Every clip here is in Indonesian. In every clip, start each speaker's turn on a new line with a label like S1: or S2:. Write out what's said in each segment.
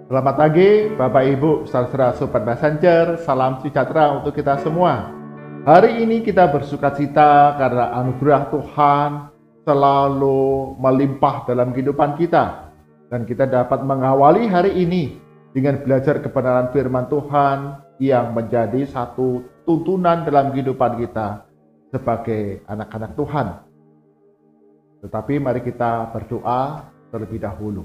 S1: Selamat pagi Bapak Ibu, saudara Sobat Messenger, salam sejahtera untuk kita semua. Hari ini kita bersukacita karena anugerah Tuhan selalu melimpah dalam kehidupan kita. Dan kita dapat mengawali hari ini dengan belajar kebenaran firman Tuhan yang menjadi satu tuntunan dalam kehidupan kita sebagai anak-anak Tuhan. Tetapi mari kita berdoa terlebih dahulu.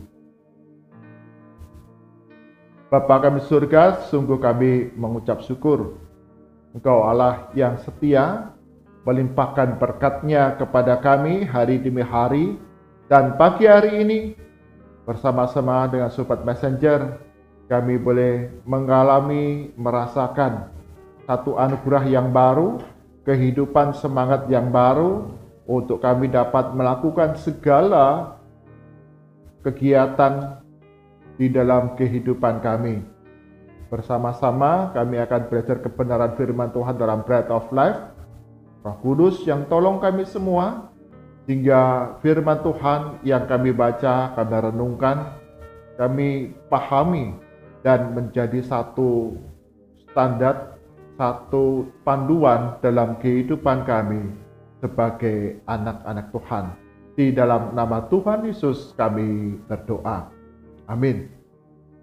S1: Bapa kami surga, sungguh kami mengucap syukur. Engkau Allah yang setia, melimpahkan berkat-Nya kepada kami hari demi hari. Dan pagi hari ini, bersama-sama dengan Sobat Messenger, kami boleh mengalami, merasakan satu anugerah yang baru, kehidupan semangat yang baru, untuk kami dapat melakukan segala kegiatan di dalam kehidupan kami. Bersama-sama kami akan belajar kebenaran firman Tuhan dalam Bread of Life. Roh Kudus yang tolong kami semua, sehingga firman Tuhan yang kami baca, kami renungkan, kami pahami, dan menjadi satu standar, satu panduan dalam kehidupan kami sebagai anak-anak Tuhan. Di dalam nama Tuhan Yesus kami berdoa. Amin.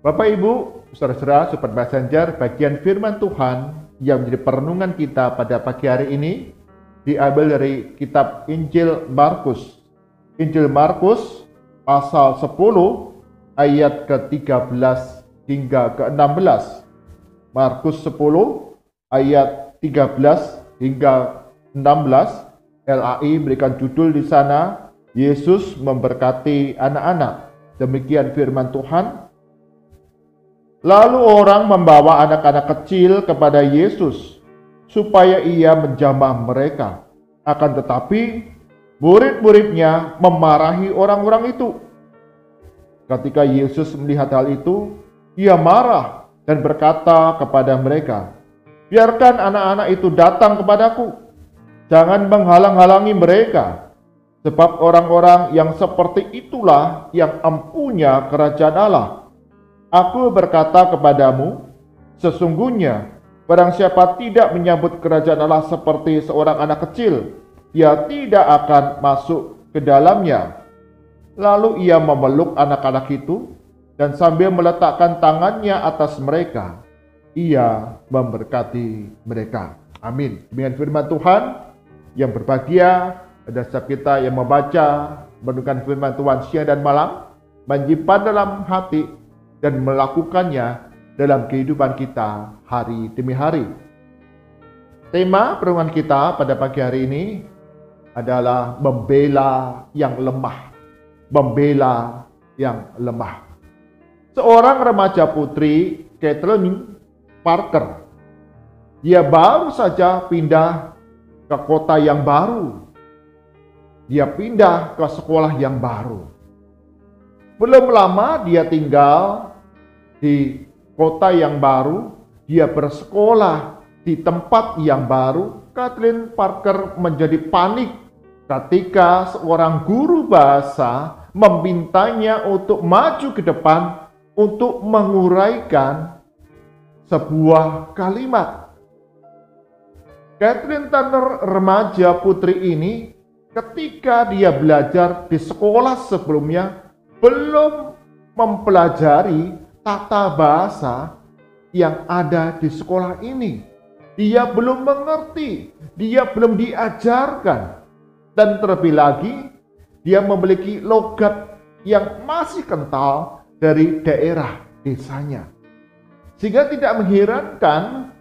S1: Bapak Ibu, saudara-saudara, Sobat Messenger, bagian firman Tuhan yang menjadi perenungan kita pada pagi hari ini diambil dari kitab Injil Markus. Injil Markus pasal 10 ayat ke-13 hingga ke-16. Markus 10 ayat 13 hingga 16. LAI berikan judul di sana, Yesus memberkati anak-anak. Demikian firman Tuhan. Lalu orang membawa anak-anak kecil kepada Yesus supaya ia menjamah mereka. Akan tetapi murid-muridnya memarahi orang-orang itu. Ketika Yesus melihat hal itu, ia marah dan berkata kepada mereka, "Biarkan anak-anak itu datang kepadaku. Jangan menghalang-halangi mereka. Sebab orang-orang yang seperti itulah yang empunya kerajaan Allah. Aku berkata kepadamu, sesungguhnya barang siapa tidak menyambut kerajaan Allah seperti seorang anak kecil, ia tidak akan masuk ke dalamnya." Lalu ia memeluk anak-anak itu, dan sambil meletakkan tangannya atas mereka, ia memberkati mereka. Amin. Dengan firman Tuhan yang berbahagia, ada setiap kita yang membaca, mendengarkan firman Tuhan siang dan malam, menyimpan dalam hati, dan melakukannya dalam kehidupan kita hari demi hari. Tema perenungan kita pada pagi hari ini adalah membela yang lemah. Membela yang lemah. Seorang remaja putri, Kathleen Parker, dia baru saja pindah ke kota yang baru. Dia pindah ke sekolah yang baru. Belum lama dia tinggal di kota yang baru, dia bersekolah di tempat yang baru. Kathleen Parker menjadi panik ketika seorang guru bahasa memintanya untuk maju ke depan untuk menguraikan sebuah kalimat. Kathleen Turner, remaja putri ini, ketika dia belajar di sekolah sebelumnya, belum mempelajari tata bahasa yang ada di sekolah ini. Dia belum mengerti, dia belum diajarkan. Dan terlebih lagi, dia memiliki logat yang masih kental dari daerah desanya. Sehingga tidak mengherankan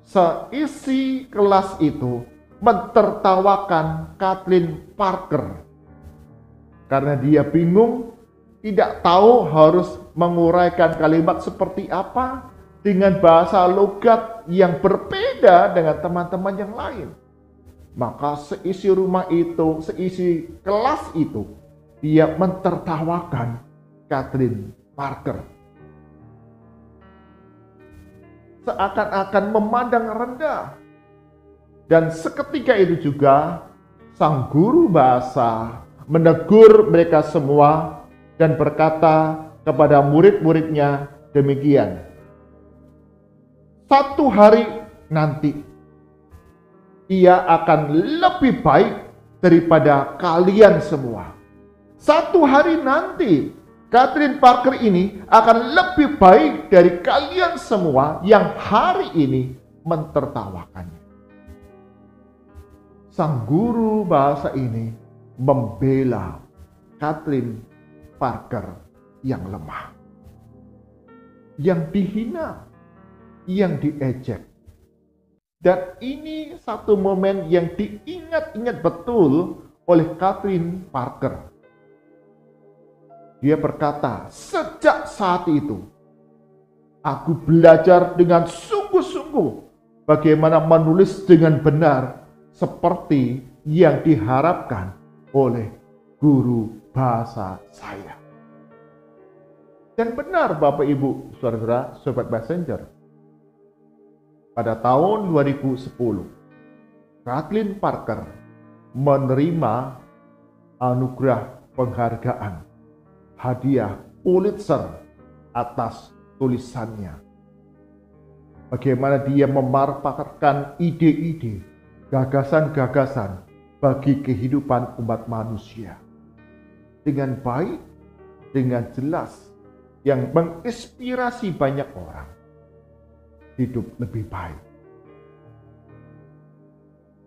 S1: seisi kelas itu mentertawakan Kathleen Parker. Karena dia bingung, tidak tahu harus menguraikan kalimat seperti apa dengan bahasa logat yang berbeda dengan teman-teman yang lain. Maka seisi rumah itu, seisi kelas itu, dia mentertawakan Kathleen Parker. Seakan-akan memandang rendah. Dan seketika itu juga sang guru bahasa menegur mereka semua dan berkata kepada murid-muridnya demikian. Satu hari nanti, ia akan lebih baik daripada kalian semua. Satu hari nanti, Kathryn Parker ini akan lebih baik dari kalian semua yang hari ini mentertawakannya. Sang guru bahasa ini membela Kathryn Parker yang lemah, yang dihina, yang diejek. Dan ini satu momen yang diingat-ingat betul oleh Kathryn Parker. Dia berkata, sejak saat itu, aku belajar dengan sungguh-sungguh bagaimana menulis dengan benar seperti yang diharapkan oleh guru bahasa saya. Dan benar Bapak Ibu, Saudara, Sobat Messenger, pada tahun 2010, Kathryn Parker menerima anugerah penghargaan hadiah Pulitzer atas tulisannya. Bagaimana dia memaparkan ide-ide, gagasan-gagasan bagi kehidupan umat manusia. Dengan baik, dengan jelas, yang menginspirasi banyak orang hidup lebih baik.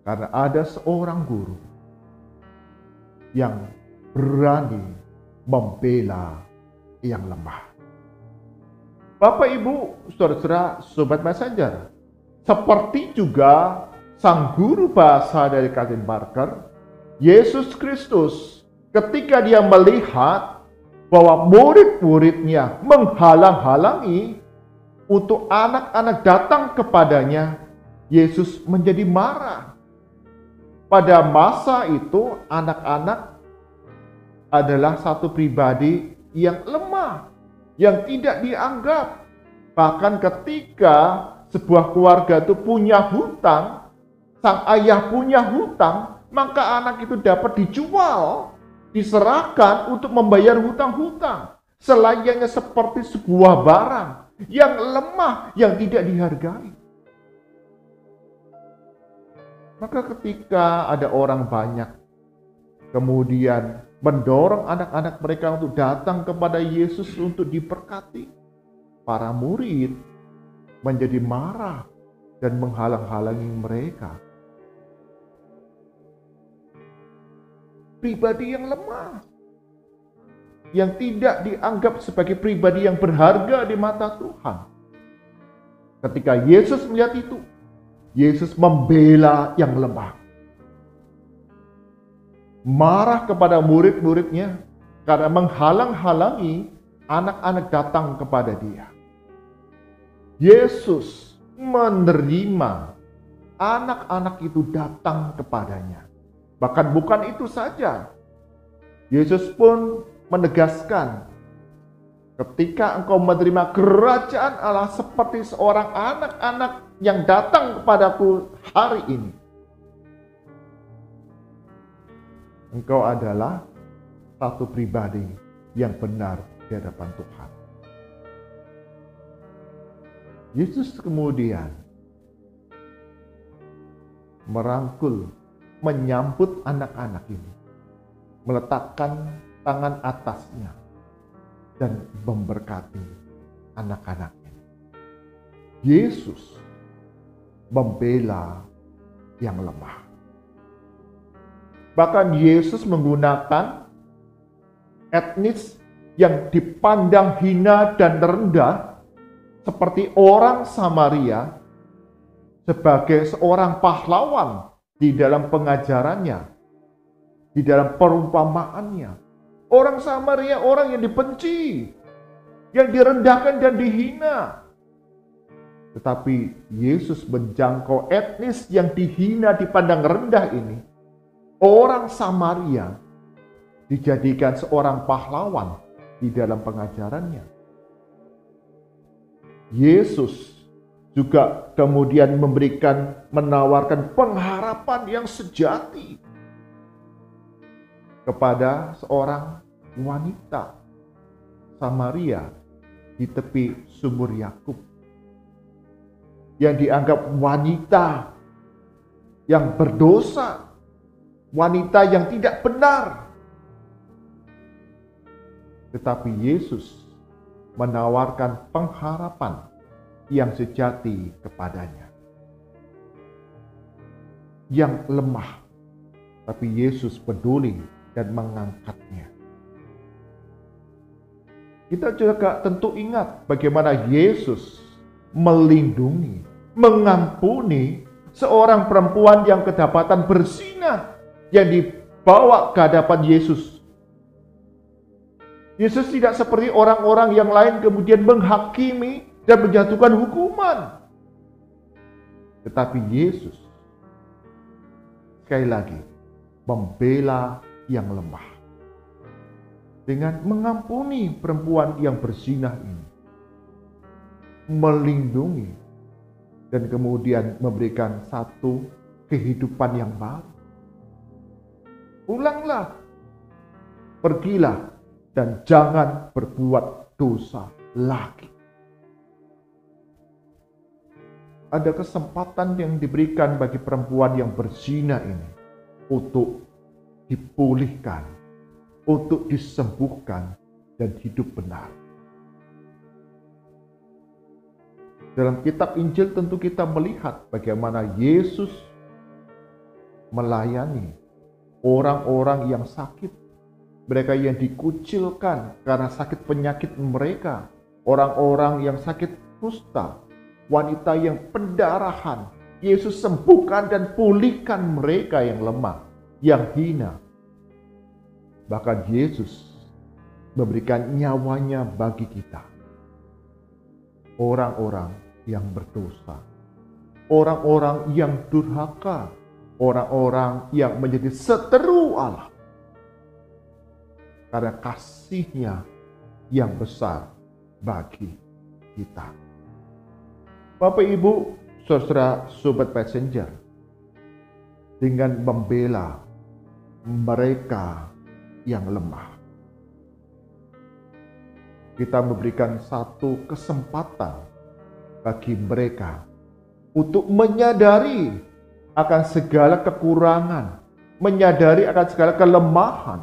S1: Karena ada seorang guru yang berani membela yang lemah. Bapak Ibu, Saudara, Sobat Messenger, seperti juga sang guru bahasa dari Kathryn Parker, Yesus Kristus, ketika dia melihat bahwa murid-muridnya menghalang-halangi untuk anak-anak datang kepadanya, Yesus menjadi marah. Pada masa itu, anak-anak adalah satu pribadi yang lemah, yang tidak dianggap. Bahkan ketika sebuah keluarga itu punya hutang, sang ayah punya hutang, maka anak itu dapat dijual, diserahkan untuk membayar hutang-hutang. Selayaknya seperti sebuah barang yang lemah, yang tidak dihargai. Maka ketika ada orang banyak kemudian mendorong anak-anak mereka untuk datang kepada Yesus untuk diberkati, para murid menjadi marah dan menghalang-halangi mereka. Pribadi yang lemah, yang tidak dianggap sebagai pribadi yang berharga di mata Tuhan. Ketika Yesus melihat itu, Yesus membela yang lemah. Marah kepada murid-muridnya karena menghalang-halangi anak-anak datang kepada dia. Yesus menerima anak-anak itu datang kepadanya. Bahkan bukan itu saja. Yesus pun menegaskan, ketika engkau menerima kerajaan Allah seperti seorang anak-anak yang datang kepadaku hari ini, engkau adalah satu pribadi yang benar di hadapan Tuhan. Yesus kemudian merangkul, menyambut anak-anak ini, meletakkan tangan atasnya, dan memberkati anak-anaknya. Yesus membela yang lemah. Bahkan Yesus menggunakan etnis yang dipandang hina dan rendah seperti orang Samaria sebagai seorang pahlawan di dalam pengajarannya, di dalam perumpamaannya. Orang Samaria orang yang dibenci, yang direndahkan dan dihina. Tetapi Yesus menjangkau etnis yang dihina, dipandang rendah ini. Orang Samaria dijadikan seorang pahlawan di dalam pengajarannya. Yesus juga kemudian menawarkan pengharapan yang sejati kepada seorang wanita Samaria di tepi sumur Yakub, yang dianggap wanita yang berdosa, wanita yang tidak benar. Tetapi Yesus menawarkan pengharapan yang sejati kepadanya. Yang lemah, tapi Yesus peduli dan mengangkatnya. Kita juga tentu ingat bagaimana Yesus melindungi, mengampuni seorang perempuan yang kedapatan berzina yang dibawa ke hadapan Yesus. Yesus tidak seperti orang-orang yang lain kemudian menghakimi dan menjatuhkan hukuman. Tetapi Yesus sekali lagi membela yang lemah dengan mengampuni perempuan yang berzina ini, melindungi, dan kemudian memberikan satu kehidupan yang baru. Pulanglah, pergilah, dan jangan berbuat dosa lagi. Ada kesempatan yang diberikan bagi perempuan yang berzina ini untuk dipulihkan, untuk disembuhkan, dan hidup benar. Dalam kitab Injil tentu kita melihat bagaimana Yesus melayani orang-orang yang sakit, mereka yang dikucilkan karena sakit penyakit mereka, orang-orang yang sakit kusta, wanita yang pendarahan. Yesus sembuhkan dan pulihkan mereka yang lemah, yang hina. Bahkan Yesus memberikan nyawanya bagi kita, orang-orang yang berdosa, orang-orang yang durhaka, orang-orang yang menjadi seteru Allah. Karena kasih-Nya yang besar bagi kita. Bapak, Ibu, saudara, sobat passenger, dengan membela mereka yang lemah, kita memberikan satu kesempatan bagi mereka untuk menyadari akan segala kekurangan, menyadari akan segala kelemahan,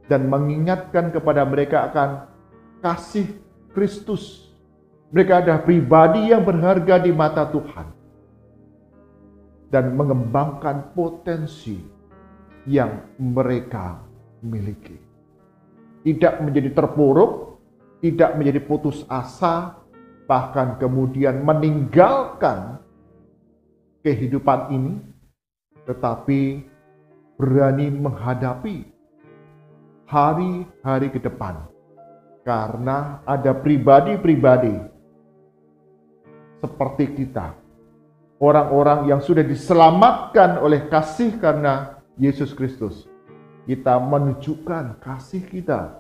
S1: dan mengingatkan kepada mereka akan kasih Kristus. Mereka adalah pribadi yang berharga di mata Tuhan, dan mengembangkan potensi yang mereka miliki. Tidak menjadi terpuruk, tidak menjadi putus asa, bahkan kemudian meninggalkan kehidupan ini, tetapi berani menghadapi hari-hari ke depan. Karena ada pribadi-pribadi seperti kita, orang-orang yang sudah diselamatkan oleh kasih karena Yesus Kristus. Kita menunjukkan kasih kita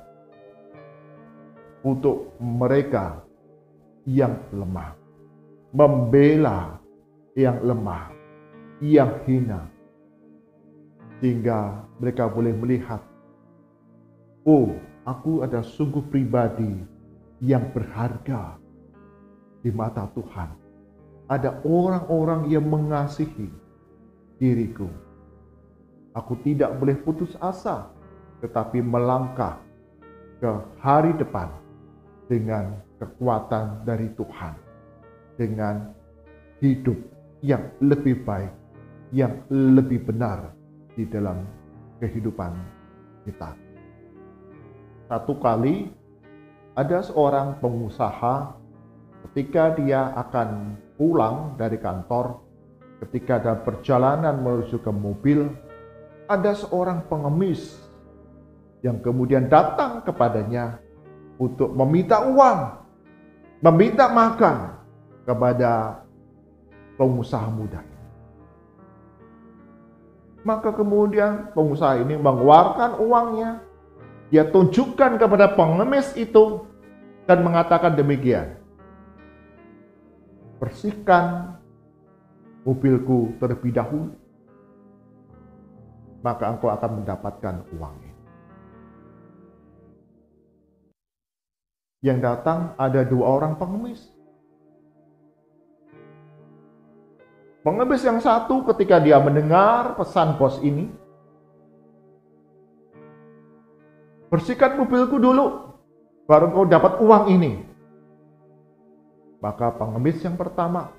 S1: untuk mereka yang lemah, membela yang lemah, yang hina, sehingga mereka boleh melihat, oh, aku adalah sungguh pribadi yang berharga di mata Tuhan. Ada orang-orang yang mengasihi diriku. Aku tidak boleh putus asa, tetapi melangkah ke hari depan dengan kekuatan dari Tuhan, dengan hidup yang lebih baik, yang lebih benar di dalam kehidupan kita. Satu kali ada seorang pengusaha, ketika dia akan pulang dari kantor, ketika ada perjalanan menuju ke mobil, ada seorang pengemis yang kemudian datang kepadanya untuk meminta uang, meminta makan kepada pengusaha muda. Maka kemudian pengusaha ini mengeluarkan uangnya, dia tunjukkan kepada pengemis itu dan mengatakan demikian, bersihkan mobilku terlebih dahulu, maka engkau akan mendapatkan uangnya. Yang datang ada 2 orang pengemis. Pengemis yang satu ketika dia mendengar pesan bos ini, bersihkan mobilku dulu, baru kau dapat uang ini. Maka pengemis yang pertama,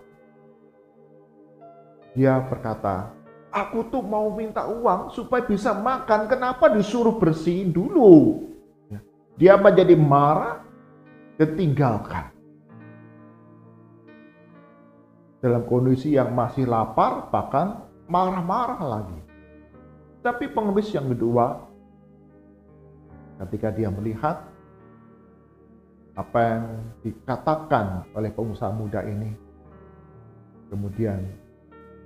S1: dia berkata, aku tuh mau minta uang supaya bisa makan, kenapa disuruh bersihin dulu? Dia menjadi marah dan tinggalkan. Dalam kondisi yang masih lapar, bahkan marah-marah lagi. Tapi pengemis yang kedua, ketika dia melihat apa yang dikatakan oleh pengusaha muda ini, kemudian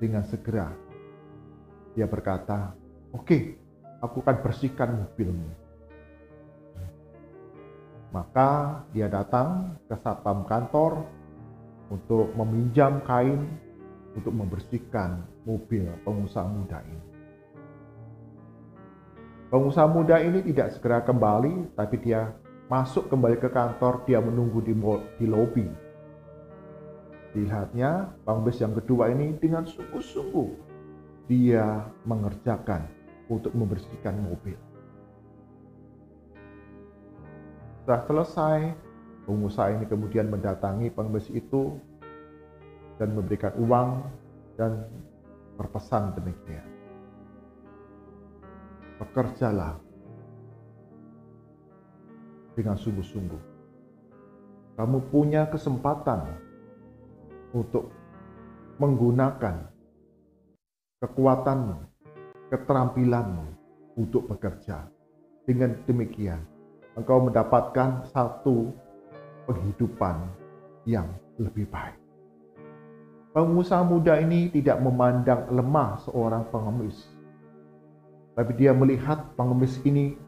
S1: dengan segera dia berkata, oke, aku akan bersihkan mobilmu. Maka dia datang ke satpam kantor untuk meminjam kain untuk membersihkan mobil pengusaha muda ini. Pengusaha muda ini tidak segera kembali, tapi dia masuk kembali ke kantor, dia menunggu di lobi. Dilihatnya, pengemis yang kedua ini dengan sungguh-sungguh dia mengerjakan untuk membersihkan mobil. Setelah selesai, pengusaha ini kemudian mendatangi pengemis itu dan memberikan uang dan berpesan demikian. Bekerjalah dengan sungguh-sungguh. Kamu punya kesempatan untuk menggunakan kekuatanmu, keterampilanmu untuk bekerja. Dengan demikian, engkau mendapatkan satu penghidupan yang lebih baik. Pengusaha muda ini tidak memandang lemah seorang pengemis, tapi dia melihat pengemis ini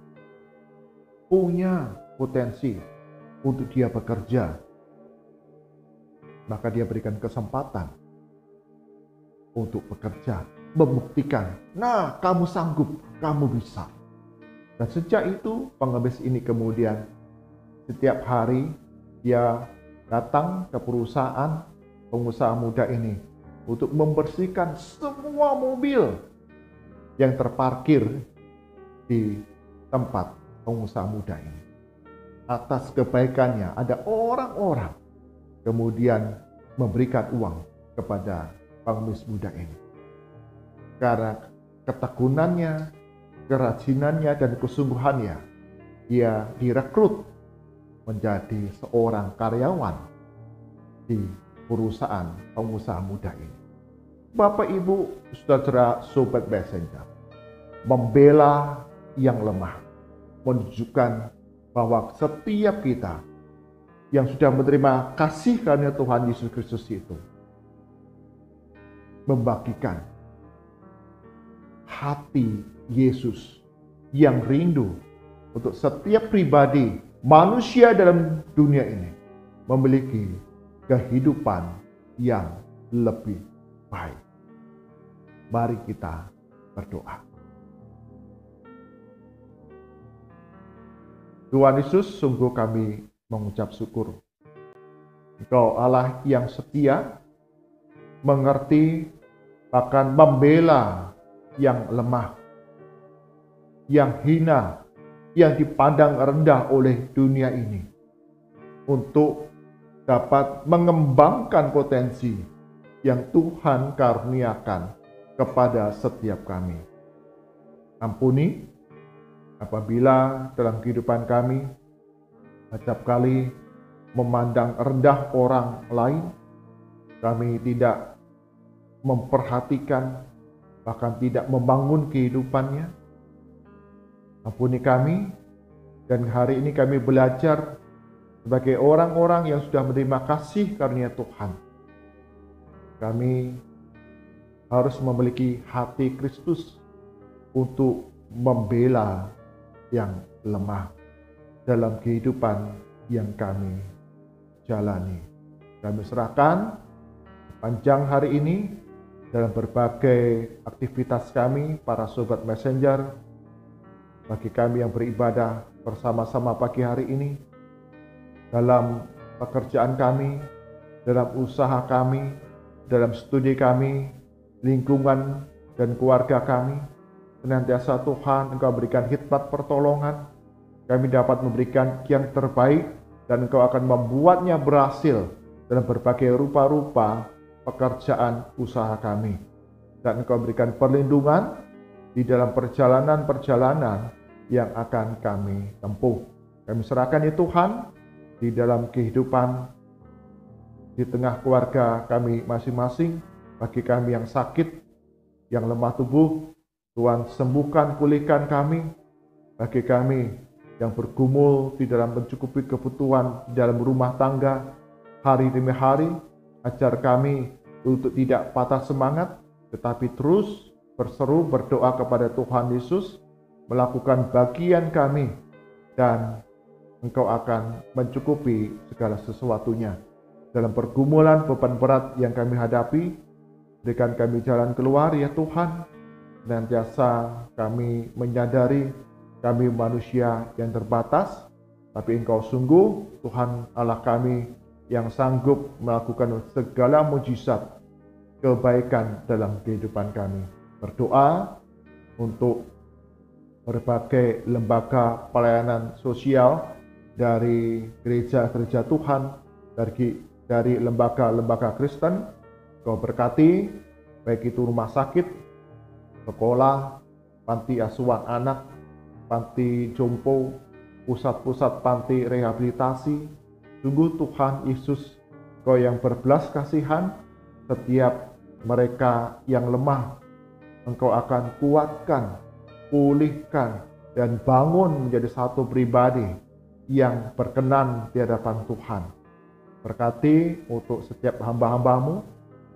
S1: punya potensi untuk dia bekerja. Maka dia berikan kesempatan untuk bekerja, membuktikan, nah kamu sanggup, kamu bisa. Dan sejak itu pengemis ini kemudian setiap hari dia datang ke perusahaan pengusaha muda ini untuk membersihkan semua mobil yang terparkir di tempat pengusaha muda ini. Atas kebaikannya ada orang-orang kemudian memberikan uang kepada pengemis muda ini. Karena ketekunannya, kerajinannya, dan kesungguhannya, dia direkrut menjadi seorang karyawan di perusahaan pengusaha muda ini. Bapak Ibu, saudara sobat messenger, membela yang lemah, menunjukkan bahwa setiap kita yang sudah menerima kasih karunia Tuhan Yesus Kristus itu membagikan hati Yesus yang rindu untuk setiap pribadi manusia dalam dunia ini memiliki kehidupan yang lebih baik. Mari kita berdoa. Tuhan Yesus, sungguh kami mengucap syukur. Engkau Allah yang setia, mengerti, bahkan membela yang lemah, yang hina, yang dipandang rendah oleh dunia ini, untuk dapat mengembangkan potensi yang Tuhan karuniakan kepada setiap kami. Ampuni apabila dalam kehidupan kami acap kali memandang rendah orang lain, kami tidak memperhatikan, bahkan tidak membangun kehidupannya. Ampuni kami, dan hari ini kami belajar sebagai orang-orang yang sudah menerima kasih karunia Tuhan. Kami harus memiliki hati Kristus untuk membela yang lemah dalam kehidupan yang kami jalani. Kami serahkan sepanjang hari ini dalam berbagai aktivitas kami, para sobat messenger, bagi kami yang beribadah bersama-sama pagi hari ini, dalam pekerjaan kami, dalam usaha kami, dalam studi kami, lingkungan dan keluarga kami. Senantiasa Tuhan Engkau berikan hikmat pertolongan, kami dapat memberikan yang terbaik dan Engkau akan membuatnya berhasil dalam berbagai rupa-rupa pekerjaan usaha kami. Dan Engkau berikan perlindungan di dalam perjalanan-perjalanan yang akan kami tempuh. Kami serahkan ya Tuhan di dalam kehidupan di tengah keluarga kami masing-masing. Bagi kami yang sakit, yang lemah tubuh, Tuhan sembuhkan, pulihkan kami. Bagi kami yang bergumul di dalam mencukupi kebutuhan di dalam rumah tangga hari demi hari, ajar kami untuk tidak patah semangat, tetapi terus berseru berdoa kepada Tuhan Yesus, melakukan bagian kami, dan Engkau akan mencukupi segala sesuatunya. Dalam pergumulan beban berat yang kami hadapi, berikan kami jalan keluar ya Tuhan. Senantiasa kami menyadari kami manusia yang terbatas, tapi Engkau sungguh Tuhan Allah kami yang sanggup melakukan segala mujizat kebaikan dalam kehidupan kami. Berdoa untuk berbagai lembaga pelayanan sosial dari gereja-gereja Tuhan, dari lembaga-lembaga Kristen. Kau berkati, baik itu rumah sakit, sekolah, panti asuhan anak, panti jompo, pusat-pusat panti rehabilitasi. Sungguh Tuhan Yesus, Kau yang berbelas kasihan, setiap mereka yang lemah, Engkau akan kuatkan, pulihkan, dan bangun menjadi satu pribadi yang berkenan di hadapan Tuhan. Berkati untuk setiap hamba-hambamu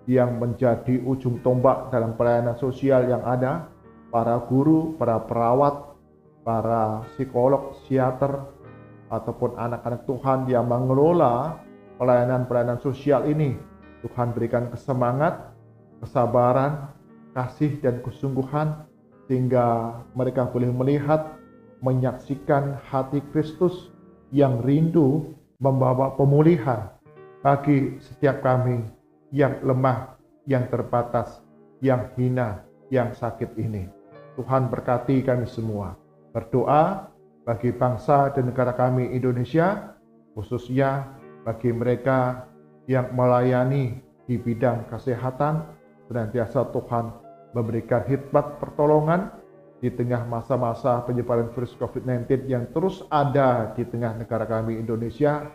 S1: yang menjadi ujung tombak dalam pelayanan sosial yang ada, para guru, para perawat, para psikolog, psikiater, ataupun anak-anak Tuhan yang mengelola pelayanan-pelayanan sosial ini. Tuhan berikan kesemangat, kesabaran, kasih, dan kesungguhan, sehingga mereka boleh melihat, menyaksikan hati Kristus yang rindu membawa pemulihan bagi setiap kami yang lemah, yang terbatas, yang hina, yang sakit ini. Tuhan berkati kami semua. Berdoa bagi bangsa dan negara kami Indonesia, khususnya bagi mereka yang melayani di bidang kesehatan. Senantiasa Tuhan memberikan hikmat pertolongan di tengah masa-masa penyebaran virus COVID-19 yang terus ada di tengah negara kami Indonesia.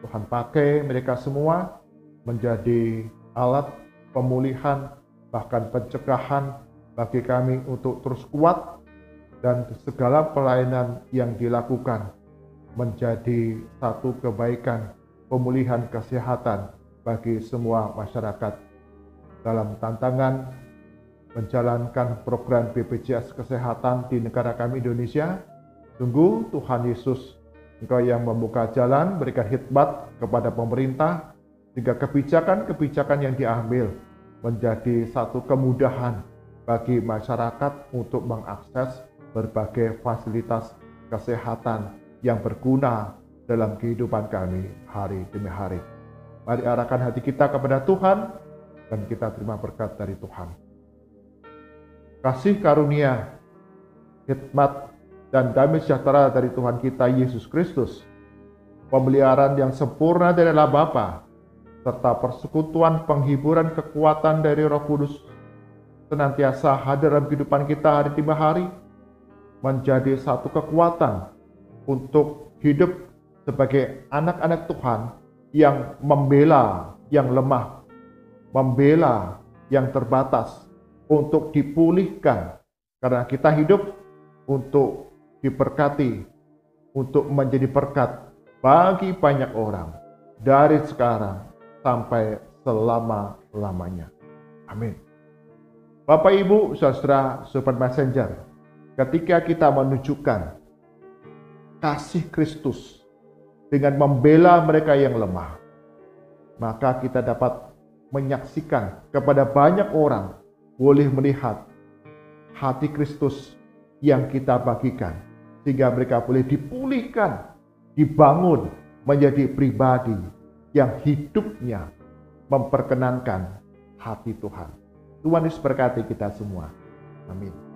S1: Tuhan pakai mereka semua menjadi alat pemulihan, bahkan pencegahan bagi kami untuk terus kuat, dan segala pelayanan yang dilakukan menjadi satu kebaikan pemulihan kesehatan bagi semua masyarakat. Dalam tantangan menjalankan program BPJS Kesehatan di negara kami Indonesia, sungguh Tuhan Yesus, Engkau yang membuka jalan, berikan hikmat kepada pemerintah, sehingga kebijakan-kebijakan yang diambil menjadi satu kemudahan bagi masyarakat untuk mengakses berbagai fasilitas kesehatan yang berguna dalam kehidupan kami hari demi hari. Mari arahkan hati kita kepada Tuhan, dan kita terima berkat dari Tuhan. Kasih karunia, hikmat, dan damai sejahtera dari Tuhan kita Yesus Kristus, pemeliharaan yang sempurna dari Allah Bapa, serta persekutuan penghiburan kekuatan dari Roh Kudus senantiasa hadir dalam kehidupan kita hari demi hari, menjadi satu kekuatan untuk hidup sebagai anak-anak Tuhan yang membela yang lemah, membela yang terbatas untuk dipulihkan, karena kita hidup untuk diberkati, untuk menjadi berkat bagi banyak orang dari sekarang sampai selama-lamanya. Amin. Bapak, Ibu, saudara, sobat messenger, ketika kita menunjukkan kasih Kristus dengan membela mereka yang lemah, maka kita dapat menyaksikan kepada banyak orang, boleh melihat hati Kristus yang kita bagikan, sehingga mereka boleh dipulihkan, dibangun, menjadi pribadi yang hidupnya memperkenankan hati Tuhan. Tuhan Yesus berkati kita semua. Amin.